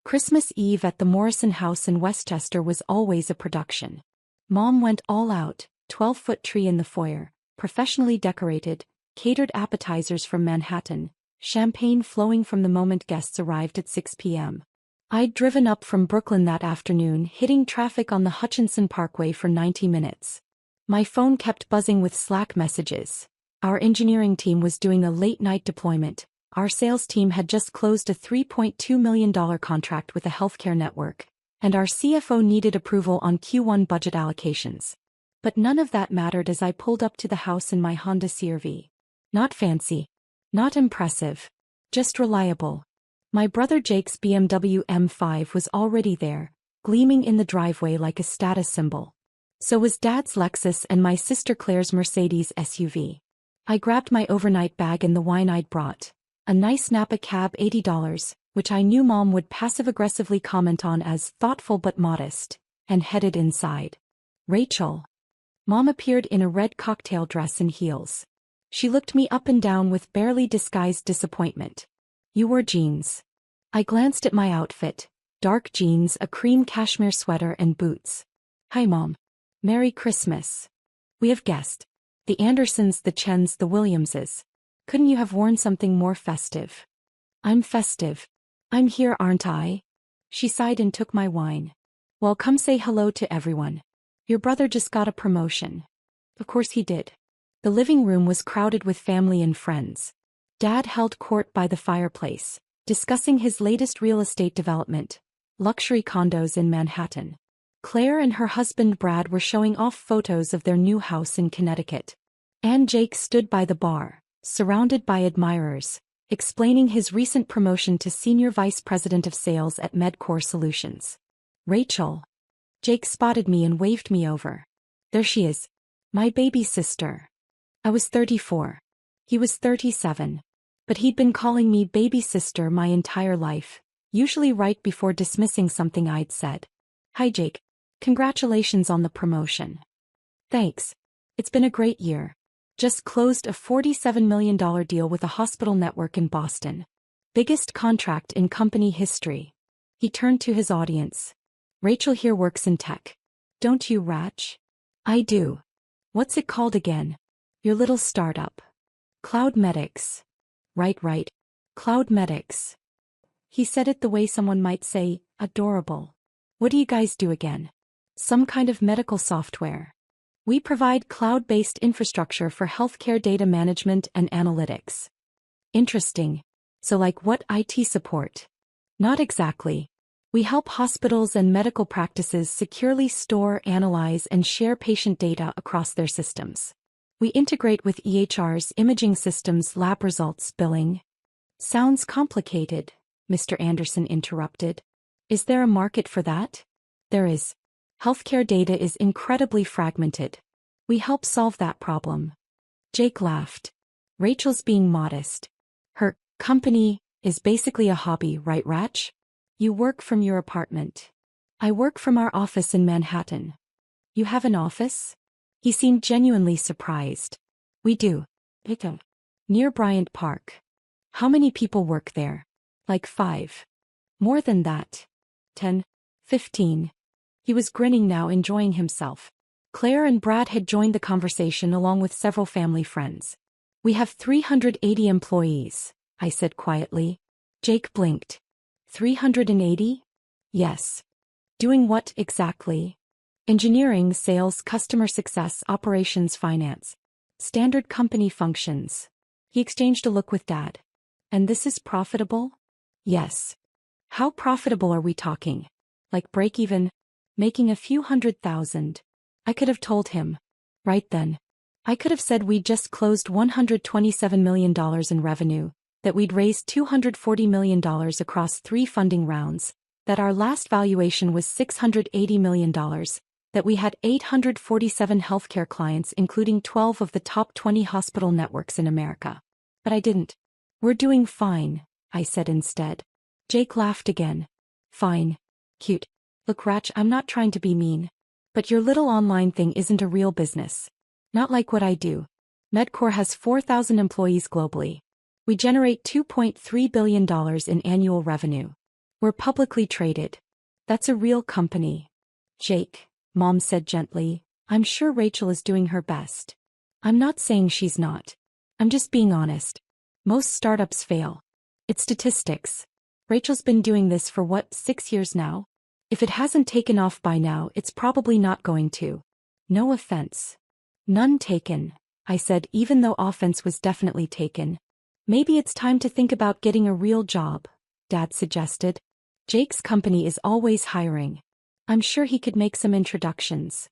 Christmas Eve at the Morrison House in Westchester was always a production. Mom went all out, 12-foot tree in the foyer, professionally decorated, catered appetizers from Manhattan, champagne flowing from the moment guests arrived at 6 p.m. I'd driven up from Brooklyn that afternoon, hitting traffic on the Hutchinson Parkway for 90 minutes. My phone kept buzzing with Slack messages. Our engineering team was doing a late-night deployment. Our sales team had just closed a $3.2 million contract with a healthcare network, and our CFO needed approval on Q1 budget allocations. But none of that mattered as I pulled up to the house in my Honda CR-V. Not fancy. Not impressive. Just reliable. My brother Jake's BMW M5 was already there, gleaming in the driveway like a status symbol. So was Dad's Lexus and my sister Claire's Mercedes SUV. I grabbed my overnight bag and the wine I'd brought. A nice Napa cab, $80, which I knew Mom would passive-aggressively comment on as thoughtful but modest, and headed inside. Rachel. Mom appeared in a red cocktail dress and heels. She looked me up and down with barely disguised disappointment. You wore jeans. I glanced at my outfit, dark jeans, a cream cashmere sweater and boots. Hi Mom. Merry Christmas. We have guests. The Andersons, the Chens, the Williamses. Couldn't you have worn something more festive? I'm festive. I'm here, aren't I? She sighed and took my wine. Well, come say hello to everyone. Your brother just got a promotion. Of course he did. The living room was crowded with family and friends. Dad held court by the fireplace, discussing his latest real estate development, luxury condos in Manhattan. Claire and her husband Brad were showing off photos of their new house in Connecticut. And Jake stood by the bar, surrounded by admirers, explaining his recent promotion to Senior Vice President of Sales at MedCore Solutions. Rachel. Jake spotted me and waved me over. There she is. My baby sister. I was 34. He was 37. But he'd been calling me baby sister my entire life, usually right before dismissing something I'd said. Hi Jake. Congratulations on the promotion. Thanks. It's been a great year. Just closed a $47 million deal with a hospital network in Boston. Biggest contract in company history. He turned to his audience. Rachel here works in tech. Don't you, Rach? I do. What's it called again? Your little startup. Cloudmedix. Right. Cloudmedix. He said it the way someone might say, adorable. What do you guys do again? Some kind of medical software. We provide cloud-based infrastructure for healthcare data management and analytics. Interesting. So like what IT support? Not exactly. We help hospitals and medical practices securely store, analyze, and share patient data across their systems. We integrate with EHRs, imaging systems, lab results, billing. Sounds complicated, Mr. Anderson interrupted. Is there a market for that? There is. Healthcare data is incredibly fragmented. We help solve that problem. Jake laughed. Rachel's being modest. Her company is basically a hobby, right, Rach? You work from your apartment. I work from our office in Manhattan. You have an office? He seemed genuinely surprised. We do. Near Bryant Park. How many people work there? Like 5. More than that. 10. 15. He was grinning now, enjoying himself. Claire and Brad had joined the conversation along with several family friends. We have 380 employees, I said quietly. Jake blinked. 380? Yes. Doing what exactly? Engineering, sales, customer success, operations, finance. Standard company functions. He exchanged a look with Dad. And this is profitable? Yes. How profitable are we talking? Like break even? Making a few $100,000. I could have told him. Right then. I could have said we'd just closed $127 million in revenue, that we'd raised $240 million across 3 funding rounds, that our last valuation was $680 million, that we had 847 healthcare clients including 12 of the top 20 hospital networks in America. But I didn't. We're doing fine, I said instead. Jake laughed again. Fine. Cute. Look, Rach, I'm not trying to be mean. But your little online thing isn't a real business. Not like what I do. MedCore has 4,000 employees globally. We generate $2.3 billion in annual revenue. We're publicly traded. That's a real company. Jake, Mom said gently, I'm sure Rachel is doing her best. I'm not saying she's not. I'm just being honest. Most startups fail. It's statistics. Rachel's been doing this for 6 years now? If it hasn't taken off by now, it's probably not going to. No offense. None taken, I said, even though offense was definitely taken. Maybe it's time to think about getting a real job, Dad suggested. Jake's company is always hiring. I'm sure he could make some introductions.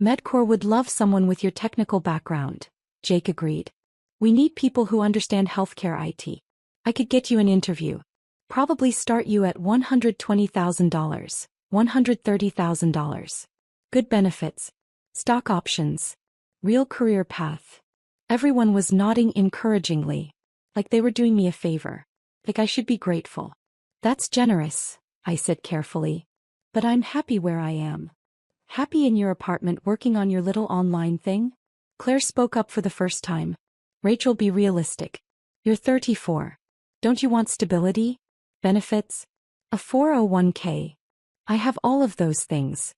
Medcore would love someone with your technical background, Jake agreed. We need people who understand healthcare IT. I could get you an interview. Probably start you at $120,000, $130,000. Good benefits. Stock options. Real career path. Everyone was nodding encouragingly. Like they were doing me a favor. Like I should be grateful. That's generous, I said carefully. But I'm happy where I am. Happy in your apartment working on your little online thing? Claire spoke up for the first time. Rachel, be realistic. You're 34. Don't you want stability? Benefits? A 401k? I have all of those things.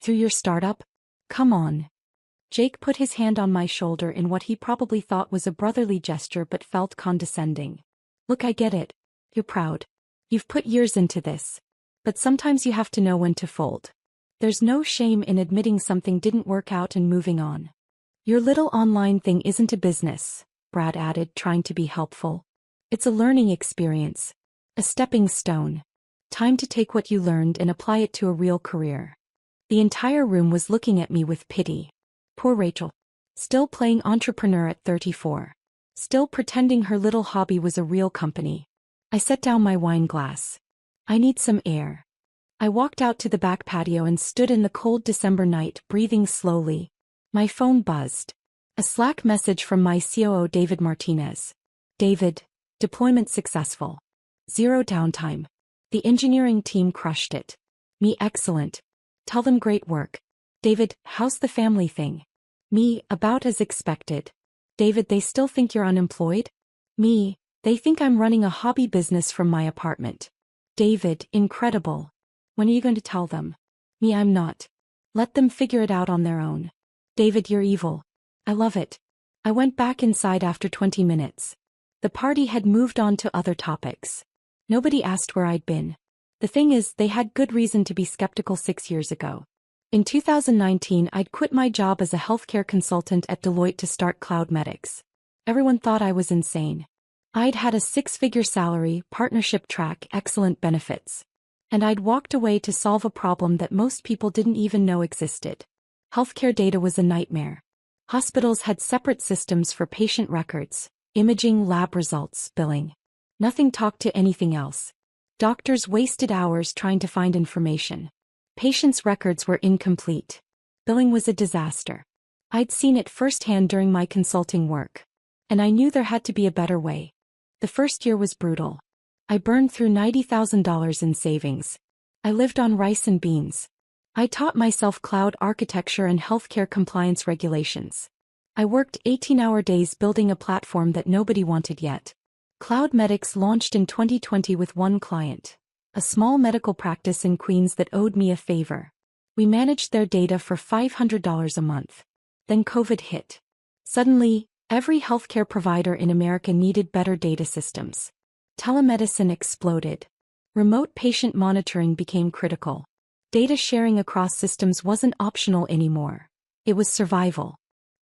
Through your startup? Come on. Jake put his hand on my shoulder in what he probably thought was a brotherly gesture but felt condescending. Look, I get it. You're proud. You've put years into this. But sometimes you have to know when to fold. There's no shame in admitting something didn't work out and moving on. Your little online thing isn't a business, Brad added, trying to be helpful. It's a learning experience. A stepping stone. Time to take what you learned and apply it to a real career. The entire room was looking at me with pity. Poor Rachel. Still playing entrepreneur at 34. Still pretending her little hobby was a real company. I set down my wine glass. I need some air. I walked out to the back patio and stood in the cold December night, breathing slowly. My phone buzzed. A Slack message from my COO David Martinez. David, deployment successful. 0 downtime. The engineering team crushed it. Me, excellent. Tell them great work. David, how's the family thing? Me, about as expected. David, they still think you're unemployed? Me, they think I'm running a hobby business from my apartment. David, incredible. When are you going to tell them? Me, I'm not. Let them figure it out on their own. David, you're evil. I love it. I went back inside after 20 minutes. The party had moved on to other topics. Nobody asked where I'd been. The thing is, they had good reason to be skeptical 6 years ago. In 2019, I'd quit my job as a healthcare consultant at Deloitte to start CloudMedix. Everyone thought I was insane. I'd had a 6-figure salary, partnership track, excellent benefits. And I'd walked away to solve a problem that most people didn't even know existed. Healthcare data was a nightmare. Hospitals had separate systems for patient records, imaging, lab results, billing. Nothing talked to anything else. Doctors wasted hours trying to find information. Patients' records were incomplete. Billing was a disaster. I'd seen it firsthand during my consulting work. And I knew there had to be a better way. The first year was brutal. I burned through $90,000 in savings. I lived on rice and beans. I taught myself cloud architecture and healthcare compliance regulations. I worked 18-hour days building a platform that nobody wanted yet. CloudMedix launched in 2020 with one client, a small medical practice in Queens that owed me a favor. We managed their data for $500 a month. Then COVID hit. Suddenly, every healthcare provider in America needed better data systems. Telemedicine exploded. Remote patient monitoring became critical. Data sharing across systems wasn't optional anymore. It was survival.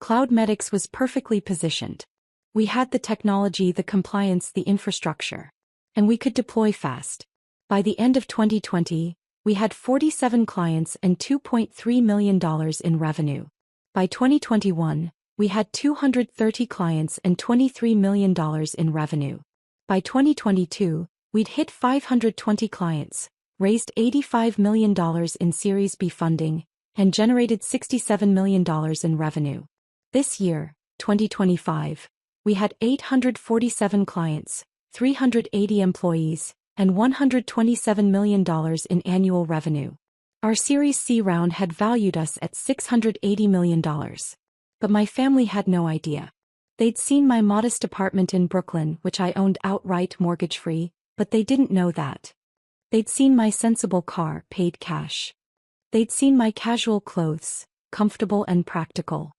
CloudMedix was perfectly positioned. We had the technology, the compliance, the infrastructure. And we could deploy fast. By the end of 2020, we had 47 clients and $2.3 million in revenue. By 2021, we had 230 clients and $23 million in revenue. By 2022, we'd hit 520 clients, raised $85 million in Series B funding, and generated $67 million in revenue. This year, 2025, we had 847 clients, 380 employees, and $127 million in annual revenue. Our Series C round had valued us at $680 million. But my family had no idea. They'd seen my modest apartment in Brooklyn, which I owned outright mortgage-free, but they didn't know that. They'd seen my sensible car, paid cash. They'd seen my casual clothes, comfortable and practical.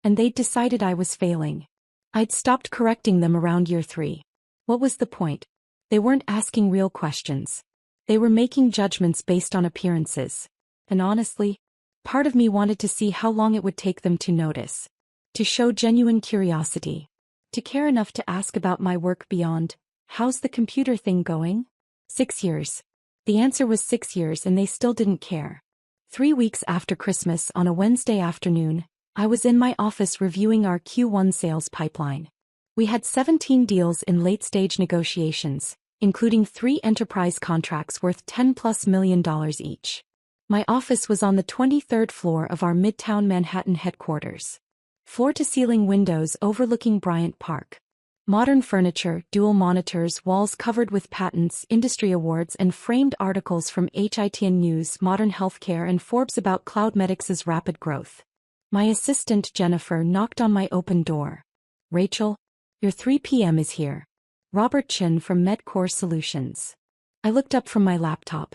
And they'd decided I was failing. I'd stopped correcting them around year 3. What was the point? They weren't asking real questions. They were making judgments based on appearances. And honestly, part of me wanted to see how long it would take them to notice. To show genuine curiosity. To care enough to ask about my work beyond, how's the computer thing going? 6 years. The answer was 6 years and they still didn't care. 3 weeks after Christmas on a Wednesday afternoon, I was in my office reviewing our Q1 sales pipeline. We had 17 deals in late-stage negotiations, including 3 enterprise contracts worth $10+ million each. My office was on the 23rd floor of our Midtown Manhattan headquarters. Floor-to-ceiling windows overlooking Bryant Park. Modern furniture, dual monitors, walls covered with patents, industry awards and framed articles from HITN News, Modern Healthcare and Forbes about CloudMedix's rapid growth. My assistant Jennifer knocked on my open door. "Rachel, your 3 p.m. is here. Robert Chin from MedCore Solutions." I looked up from my laptop.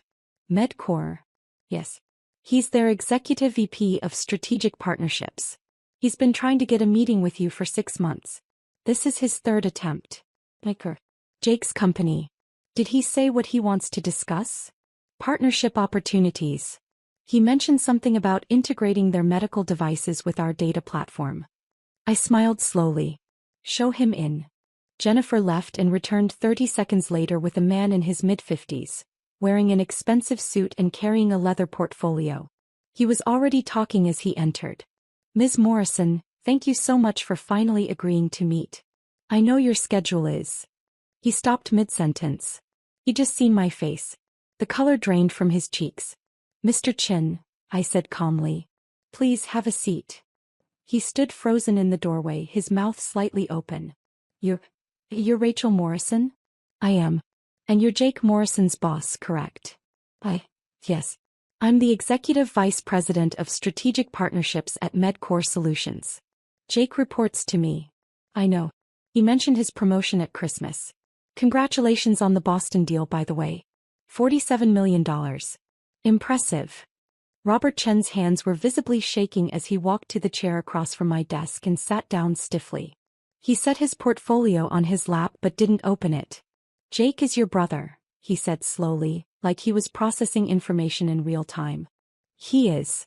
MedCore? Yes. He's their executive VP of strategic partnerships. He's been trying to get a meeting with you for 6 months. This is his 3rd attempt. Jake's company. Did he say what he wants to discuss? Partnership opportunities. He mentioned something about integrating their medical devices with our data platform. I smiled slowly. "Show him in." Jennifer left and returned 30 seconds later with a man in his mid-50s, wearing an expensive suit and carrying a leather portfolio. He was already talking as he entered. "Ms. Morrison, thank you so much for finally agreeing to meet. I know your schedule is." He stopped mid-sentence. He'd just seen my face. The color drained from his cheeks. "Mr. Chin," I said calmly. "Please have a seat." He stood frozen in the doorway, his mouth slightly open. You're Rachel Morrison?" "I am. And you're Jake Morrison's boss, correct?" Yes. I'm the Executive Vice President of Strategic Partnerships at MedCore Solutions. Jake reports to me." "I know. He mentioned his promotion at Christmas. Congratulations on the Boston deal, by the way. $47 million. Impressive." Robert Chen's hands were visibly shaking as he walked to the chair across from my desk and sat down stiffly. He set his portfolio on his lap but didn't open it. "Jake is your brother," he said slowly, like he was processing information in real time. "He is.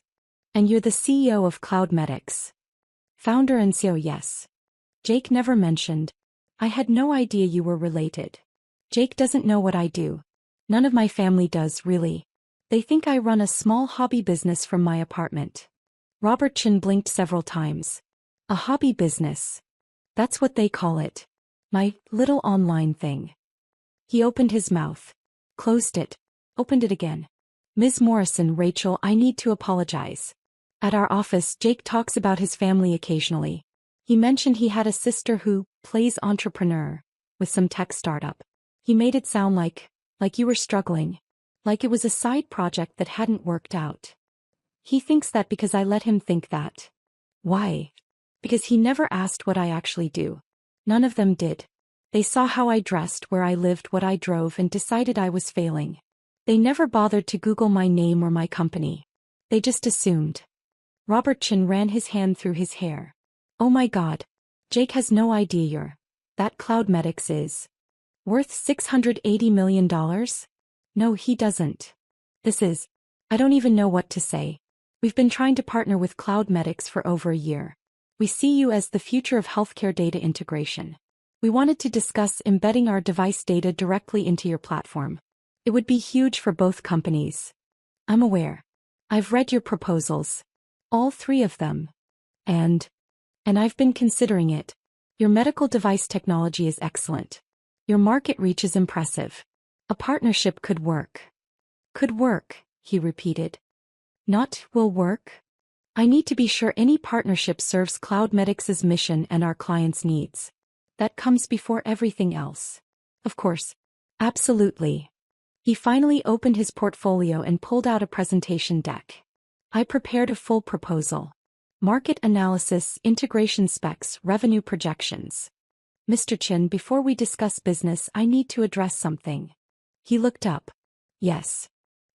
And you're the CEO of CloudMedix." "Founder and CEO, yes." "Jake never mentioned. I had no idea you were related." "Jake doesn't know what I do. None of my family does, really. They think I run a small hobby business from my apartment." Robert Chin blinked several times. "A hobby business. That's what they call it. My little online thing." He opened his mouth. Closed it. Opened it again. "Ms. Morrison, Rachel, I need to apologize. At our office, Jake talks about his family occasionally. He mentioned he had a sister who plays entrepreneur with some tech startup. He made it sound like you were struggling. Like it was a side project that hadn't worked out. He thinks that because I let him think that." "Why?" "Because he never asked what I actually do. None of them did. They saw how I dressed, where I lived, what I drove, and decided I was failing. They never bothered to Google my name or my company. They just assumed." Robert Chin ran his hand through his hair. "Oh my God. Jake has no idea that CloudMedix is worth $680 million? No, he doesn't. I don't even know what to say. We've been trying to partner with CloudMedix for over a year. We see you as the future of healthcare data integration. We wanted to discuss embedding our device data directly into your platform. It would be huge for both companies." "I'm aware. I've read your proposals. All 3 of them. And I've been considering it. Your medical device technology is excellent. Your market reach is impressive. A partnership could work." "Could work," he repeated. "Not will work. I need to be sure any partnership serves CloudMedix's mission and our clients' needs. That comes before everything else." "Of course. Absolutely." He finally opened his portfolio and pulled out a presentation deck. I prepared a full proposal. Market analysis, integration specs, revenue projections. "Mr. Chin, before we discuss business, I need to address something." He looked up. Yes.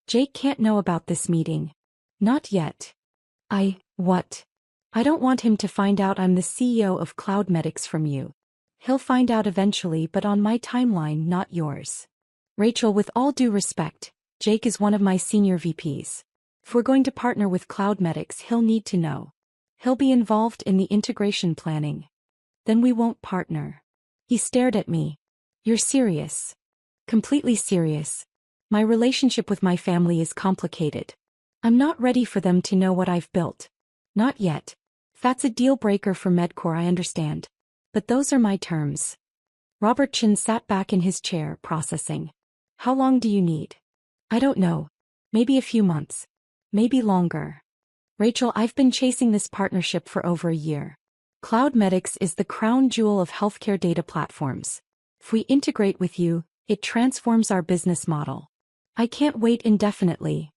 Jake can't know about this meeting. Not yet. What? I don't want him to find out I'm the CEO of CloudMedics from you. He'll find out eventually, but on my timeline, not yours. Rachel, with all due respect, Jake is one of my senior VPs. If we're going to partner with CloudMedics, he'll need to know. He'll be involved in the integration planning. Then we won't partner. He stared at me. You're serious? Completely serious. My relationship with my family is complicated. I'm not ready for them to know what I've built. Not yet. If that's a deal breaker for Medcore, I understand. But those are my terms. Robert Chin sat back in his chair, processing. How long do you need? I don't know. Maybe a few months. Maybe longer. Rachel, I've been chasing this partnership for over a year. CloudMedics is the crown jewel of healthcare data platforms. If we integrate with you, it transforms our business model. I can't wait indefinitely.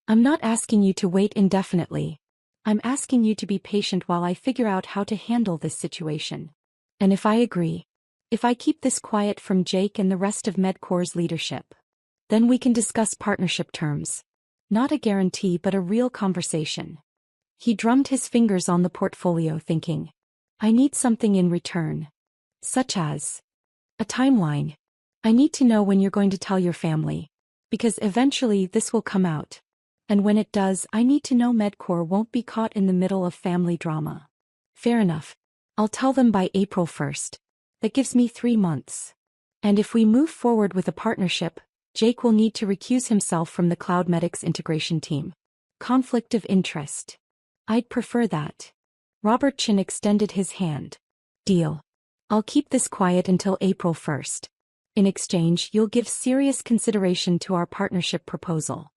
I'm not asking you to wait indefinitely. I'm asking you to be patient while I figure out how to handle this situation. And if I agree, if I keep this quiet from Jake and the rest of Medcore's leadership, then we can discuss partnership terms. Not a guarantee, but a real conversation. He drummed his fingers on the portfolio, thinking, I need something in return. Such as a timeline. I need to know when you're going to tell your family. Because eventually this will come out. And when it does, I need to know Medcore won't be caught in the middle of family drama. Fair enough. I'll tell them by April 1st. That gives me 3 months. And if we move forward with a partnership, Jake will need to recuse himself from the CloudMedics integration team. Conflict of interest. I'd prefer that. Robert Chin extended his hand. Deal. I'll keep this quiet until April 1st. In exchange, you'll give serious consideration to our partnership proposal.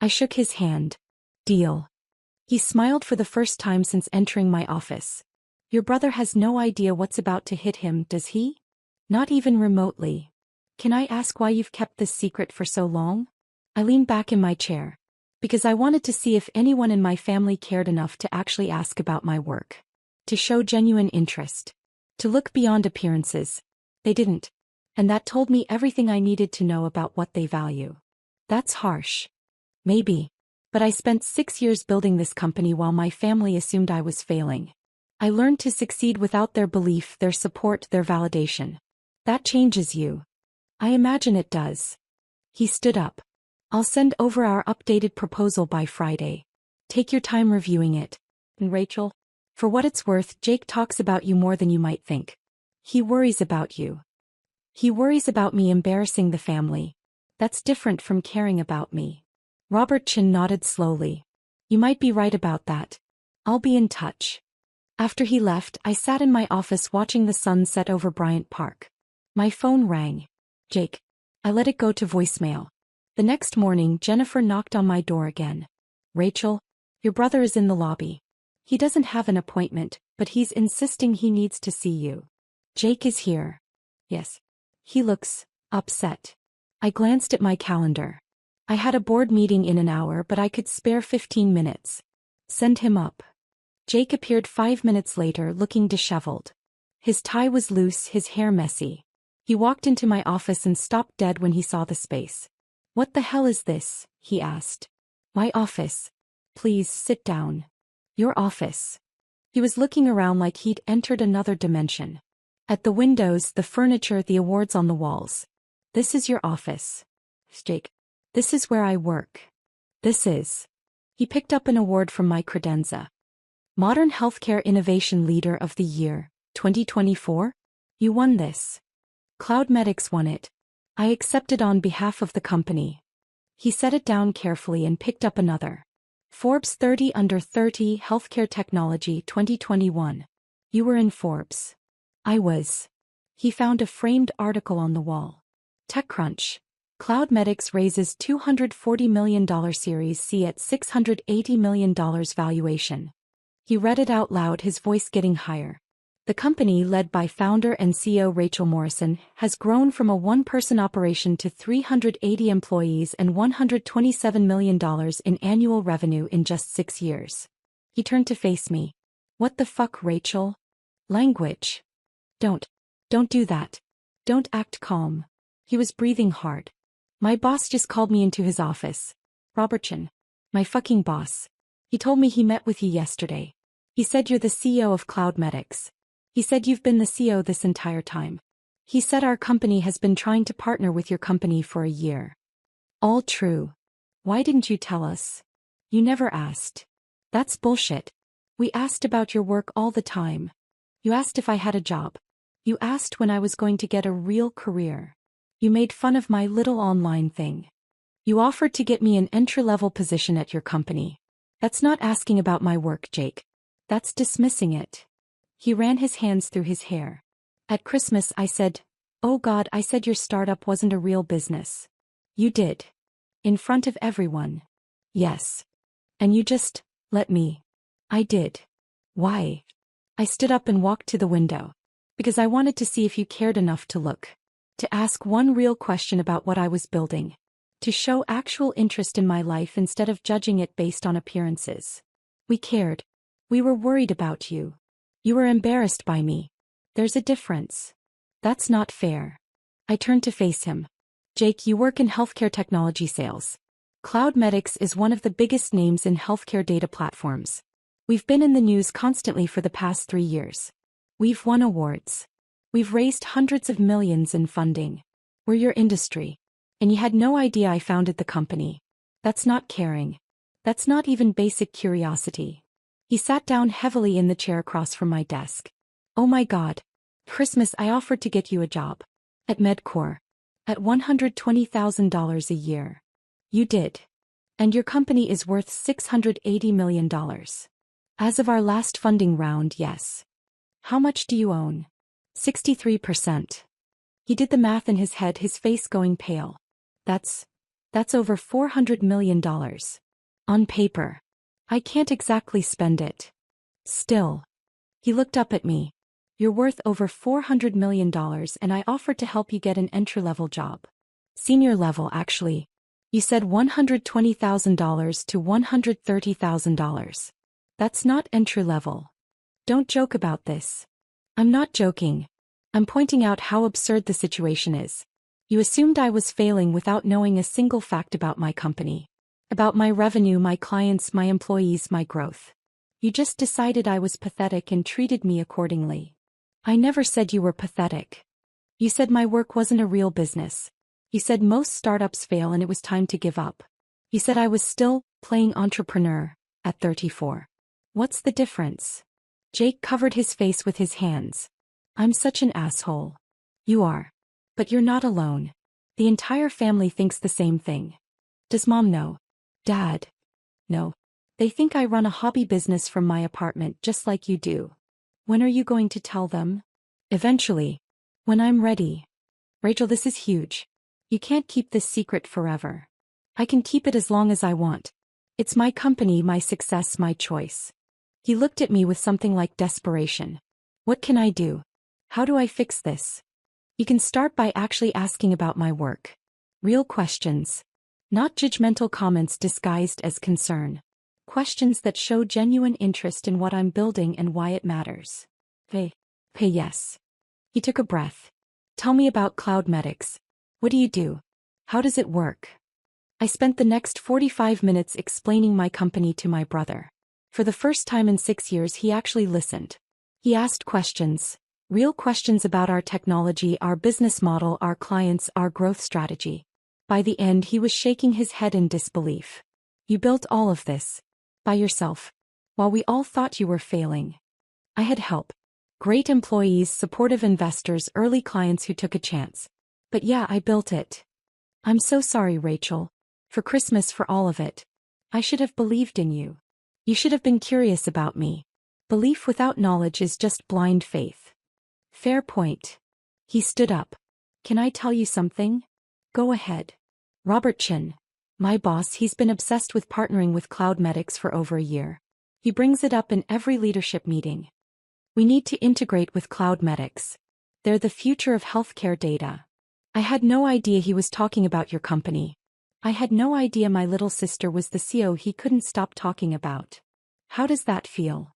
I shook his hand. Deal. He smiled for the first time since entering my office. Your brother has no idea what's about to hit him, does he? Not even remotely. Can I ask why you've kept this secret for so long? I leaned back in my chair. Because I wanted to see if anyone in my family cared enough to actually ask about my work. To show genuine interest. To look beyond appearances. They didn't. And that told me everything I needed to know about what they value. That's harsh. Maybe. But I spent 6 years building this company while my family assumed I was failing. I learned to succeed without their belief, their support, their validation. That changes you. I imagine it does. He stood up. I'll send over our updated proposal by Friday. Take your time reviewing it. And Rachel, for what it's worth, Jake talks about you more than you might think. He worries about you. He worries about me embarrassing the family. That's different from caring about me. Robert Chin nodded slowly. You might be right about that. I'll be in touch. After he left, I sat in my office watching the sun set over Bryant Park. My phone rang. Jake. I let it go to voicemail. The next morning, Jennifer knocked on my door again. Rachel, your brother is in the lobby. He doesn't have an appointment, but he's insisting he needs to see you. Jake is here. Yes. He looks upset. I glanced at my calendar. I had a board meeting in an hour, but I could spare 15 minutes. Send him up. Jake appeared 5 minutes later, looking disheveled. His tie was loose, his hair messy. He walked into my office and stopped dead when he saw the space. What the hell is this? He asked. My office. Please sit down. Your office. He was looking around like he'd entered another dimension. At the windows, the furniture, the awards on the walls. This is your office. Jake. This is where I work. This is. He picked up an award from my credenza. Modern Healthcare Innovation Leader of the Year, 2024? You won this. CloudMedics won it. I accepted on behalf of the company. He set it down carefully and picked up another. Forbes 30 Under 30 Healthcare Technology 2021. You were in Forbes. I was. He found a framed article on the wall. TechCrunch. CloudMedics raises $240 million Series C at $680 million valuation. He read it out loud, his voice getting higher. The company, led by founder and CEO Rachel Morrison, has grown from a one-person operation to 380 employees and $127 million in annual revenue in just 6 years. He turned to face me. What the fuck, Rachel? Language. Don't do that. Don't act calm. He was breathing hard. My boss just called me into his office. Robertson. My fucking boss. He told me he met with you yesterday. He said you're the CEO of CloudMedics. He said you've been the CEO this entire time. He said our company has been trying to partner with your company for a year. All true. Why didn't you tell us? You never asked. That's bullshit. We asked about your work all the time. You asked if I had a job. You asked when I was going to get a real career. You made fun of my little online thing. You offered to get me an entry-level position at your company. That's not asking about my work, Jake. That's dismissing it. He ran his hands through his hair. At Christmas I said, oh God, I said your startup wasn't a real business. You did. In front of everyone. Yes. And you just let me. I did. Why? I stood up and walked to the window. Because I wanted to see if you cared enough to look. To ask one real question about what I was building. To show actual interest in my life instead of judging it based on appearances. We cared. We were worried about you. You were embarrassed by me. There's a difference. That's not fair. I turned to face him. Jake, you work in healthcare technology sales. CloudMedics is one of the biggest names in healthcare data platforms. We've been in the news constantly for the past 3 years. We've won awards. We've raised hundreds of millions in funding. We're your industry. And you had no idea I founded the company. That's not caring. That's not even basic curiosity. He sat down heavily in the chair across from my desk. Oh my God. Christmas I offered to get you a job. At Medcore. At $120,000 a year. You did. And your company is worth $680 million. As of our last funding round, yes. How much do you own? 63%. He did the math in his head, his face going pale. That's over $400 million. On paper. I can't exactly spend it. Still. He looked up at me. You're worth over $400 million and I offered to help you get an entry-level job. Senior level, actually. You said $120,000 to $130,000. That's not entry-level. Don't joke about this. I'm not joking. I'm pointing out how absurd the situation is. You assumed I was failing without knowing a single fact about my company. About my revenue, my clients, my employees, my growth. You just decided I was pathetic and treated me accordingly. I never said you were pathetic. You said my work wasn't a real business. You said most startups fail and it was time to give up. You said I was still playing entrepreneur at 34. What's the difference? Jake covered his face with his hands. I'm such an asshole. You are. But you're not alone. The entire family thinks the same thing. Does Mom know? Dad? No. They think I run a hobby business from my apartment just like you do. When are you going to tell them? Eventually. When I'm ready. Rachel, this is huge. You can't keep this secret forever. I can keep it as long as I want. It's my company, my success, my choice. He looked at me with something like desperation. What can I do? How do I fix this? You can start by actually asking about my work. Real questions. Not judgmental comments disguised as concern. Questions that show genuine interest in what I'm building and why it matters. Pay yes. He took a breath. Tell me about CloudMedics. What do you do? How does it work? I spent the next 45 minutes explaining my company to my brother. For the first time in 6 years he actually listened. He asked questions. Real questions about our technology, our business model, our clients, our growth strategy. By the end he was shaking his head in disbelief. You built all of this. By yourself. While we all thought you were failing. I had help. Great employees, supportive investors, early clients who took a chance. But yeah, I built it. I'm so sorry, Rachel. For Christmas, for all of it. I should have believed in you. You should have been curious about me. Belief without knowledge is just blind faith. Fair point. He stood up. Can I tell you something? Go ahead. Robert Chin. My boss, he's been obsessed with partnering with CloudMedics for over a year. He brings it up in every leadership meeting. We need to integrate with CloudMedics. They're the future of healthcare data. I had no idea he was talking about your company. I had no idea my little sister was the CEO he couldn't stop talking about. How does that feel?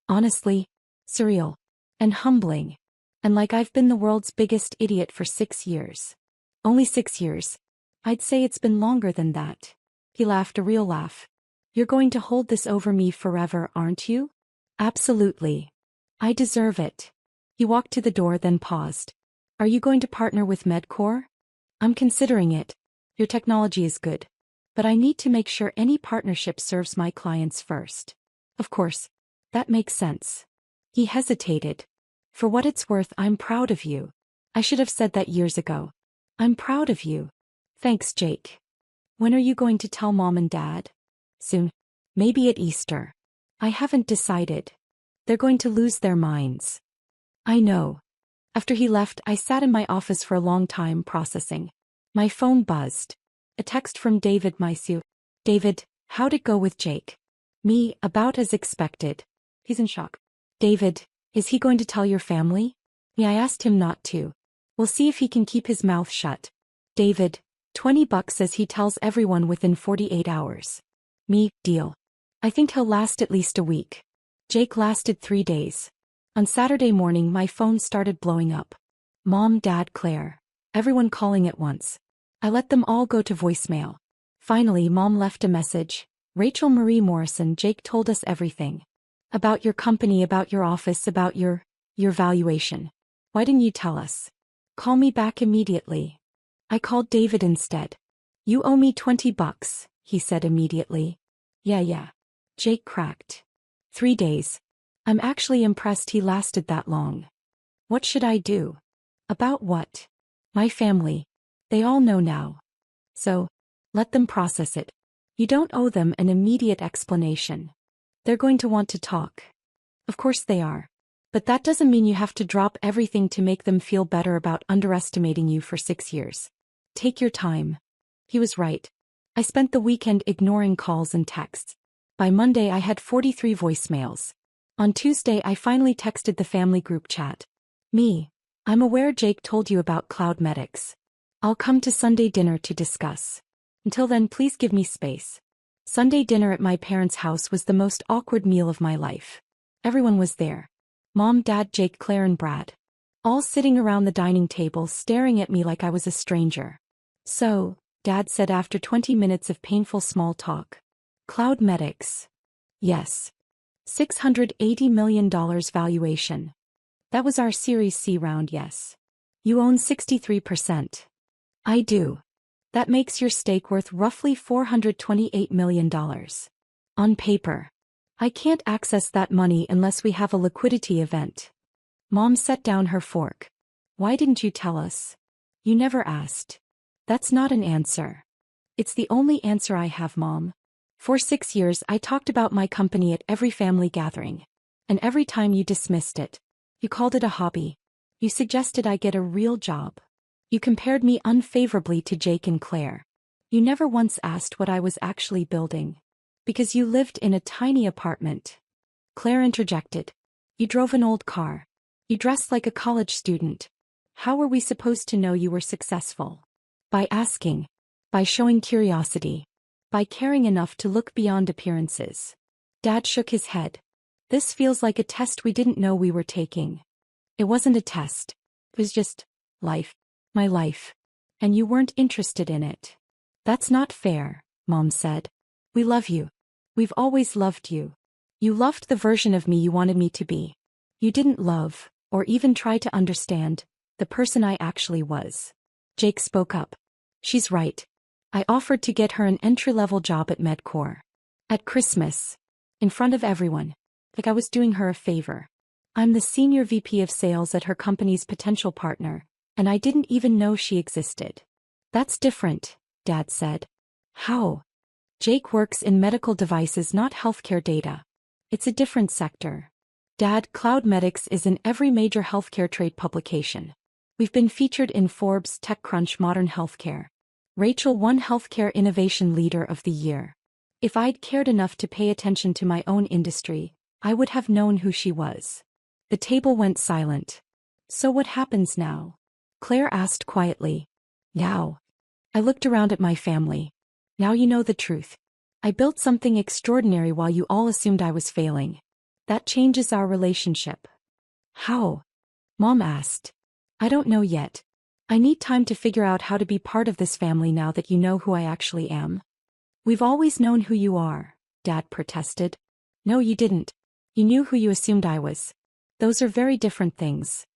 Honestly, surreal. And humbling. And like I've been the world's biggest idiot for 6 years. Only 6 years. I'd say it's been longer than that. He laughed a real laugh. You're going to hold this over me forever, aren't you? Absolutely. I deserve it. He walked to the door then paused. Are you going to partner with Medcore? I'm considering it. Your technology is good. But I need to make sure any partnership serves my clients first. Of course. That makes sense. He hesitated. For what it's worth, I'm proud of you. I should have said that years ago. I'm proud of you. Thanks, Jake. When are you going to tell Mom and Dad? Soon. Maybe at Easter. I haven't decided. They're going to lose their minds. I know. After he left, I sat in my office for a long time processing. My phone buzzed. A text from David Mysu. David, how'd it go with Jake? Me, about as expected. He's in shock. David, is he going to tell your family? Me, I asked him not to. We'll see if he can keep his mouth shut. David, $20 says he tells everyone within 48 hours. Me, deal. I think he'll last at least a week. Jake lasted 3 days. On Saturday morning my phone started blowing up. Mom, Dad, Claire. Everyone calling at once. I let them all go to voicemail. Finally Mom left a message. Rachel Marie Morrison, Jake told us everything. About your company, about your office, about your valuation. Why didn't you tell us? Call me back immediately. I called David instead. You owe me $20, he said immediately. Yeah. Jake cracked. 3 days. I'm actually impressed he lasted that long. What should I do? About what? My family. They all know now. So, let them process it. You don't owe them an immediate explanation. They're going to want to talk. Of course they are. But that doesn't mean you have to drop everything to make them feel better about underestimating you for 6 years. Take your time. He was right. I spent the weekend ignoring calls and texts. By Monday I had 43 voicemails. On Tuesday I finally texted the family group chat. Me. I'm aware Jake told you about Cloud Medics. I'll come to Sunday dinner to discuss. Until then, please give me space. Sunday dinner at my parents' house was the most awkward meal of my life. Everyone was there. Mom, Dad, Jake, Claire and Brad. All sitting around the dining table staring at me like I was a stranger. So, Dad said after 20 minutes of painful small talk. Cloud Medics. Yes. $680 million valuation. That was our Series C round, yes. You own 63%. I do. That makes your stake worth roughly $428 million. On paper. I can't access that money unless we have a liquidity event. Mom set down her fork. Why didn't you tell us? You never asked. That's not an answer. It's the only answer I have, Mom. For 6 years I talked about my company at every family gathering. And every time you dismissed it. You called it a hobby. You suggested I get a real job. You compared me unfavorably to Jake and Claire. You never once asked what I was actually building. Because you lived in a tiny apartment. Claire interjected. You drove an old car. You dressed like a college student. How were we supposed to know you were successful? By asking. By showing curiosity. By caring enough to look beyond appearances. Dad shook his head. This feels like a test we didn't know we were taking. It wasn't a test. It was just life. My life. And you weren't interested in it. That's not fair, Mom said. We love you. We've always loved you. You loved the version of me you wanted me to be. You didn't love, or even try to understand, the person I actually was. Jake spoke up. She's right. I offered to get her an entry-level job at Medcore. At Christmas. In front of everyone. Like I was doing her a favor. I'm the senior VP of sales at her company's potential partner, and I didn't even know she existed. That's different, Dad said. How? Jake works in medical devices, not healthcare data. It's a different sector. Dad, Cloud Medics is in every major healthcare trade publication. We've been featured in Forbes, TechCrunch, Modern Healthcare. Rachel won Healthcare Innovation Leader of the Year. If I'd cared enough to pay attention to my own industry, I would have known who she was. The table went silent. So what happens now? Claire asked quietly. Now. I looked around at my family. Now you know the truth. I built something extraordinary while you all assumed I was failing. That changes our relationship. How? Mom asked. I don't know yet. I need time to figure out how to be part of this family now that you know who I actually am. We've always known who you are, Dad protested. No, you didn't. You knew who you assumed I was. Those are very different things.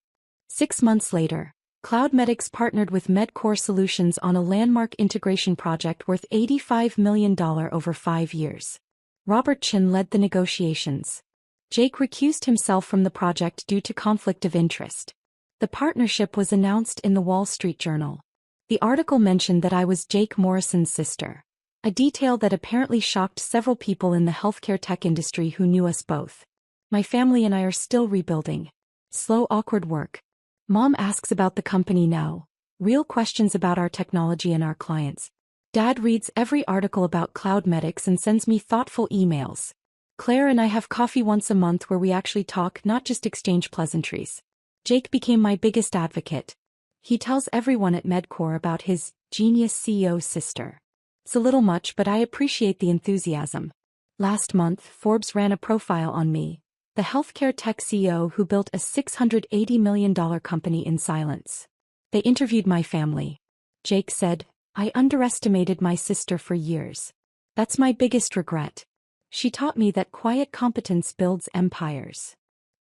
6 months later, CloudMedix partnered with MedCore Solutions on a landmark integration project worth $85 million over 5 years. Robert Chin led the negotiations. Jake recused himself from the project due to conflict of interest. The partnership was announced in the Wall Street Journal. The article mentioned that I was Jake Morrison's sister, a detail that apparently shocked several people in the healthcare tech industry who knew us both. My family and I are still rebuilding. Slow, awkward work. Mom asks about the company now. Real questions about our technology and our clients. Dad reads every article about CloudMedix and sends me thoughtful emails. Claire and I have coffee once a month where we actually talk, not just exchange pleasantries. Jake became my biggest advocate. He tells everyone at MedCore about his genius CEO sister. It's a little much, but I appreciate the enthusiasm. Last month, Forbes ran a profile on me, the healthcare tech CEO who built a $680 million company in silence. They interviewed my family. Jake said, I underestimated my sister for years. That's my biggest regret. She taught me that quiet competence builds empires.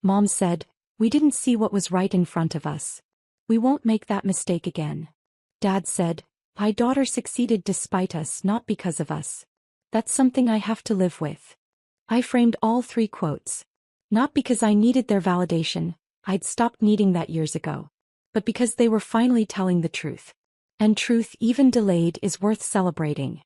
Mom said, we didn't see what was right in front of us. We won't make that mistake again. Dad said, my daughter succeeded despite us, not because of us. That's something I have to live with. I framed all 3 quotes. Not because I needed their validation, I'd stopped needing that years ago. But because they were finally telling the truth. And truth, even delayed, is worth celebrating.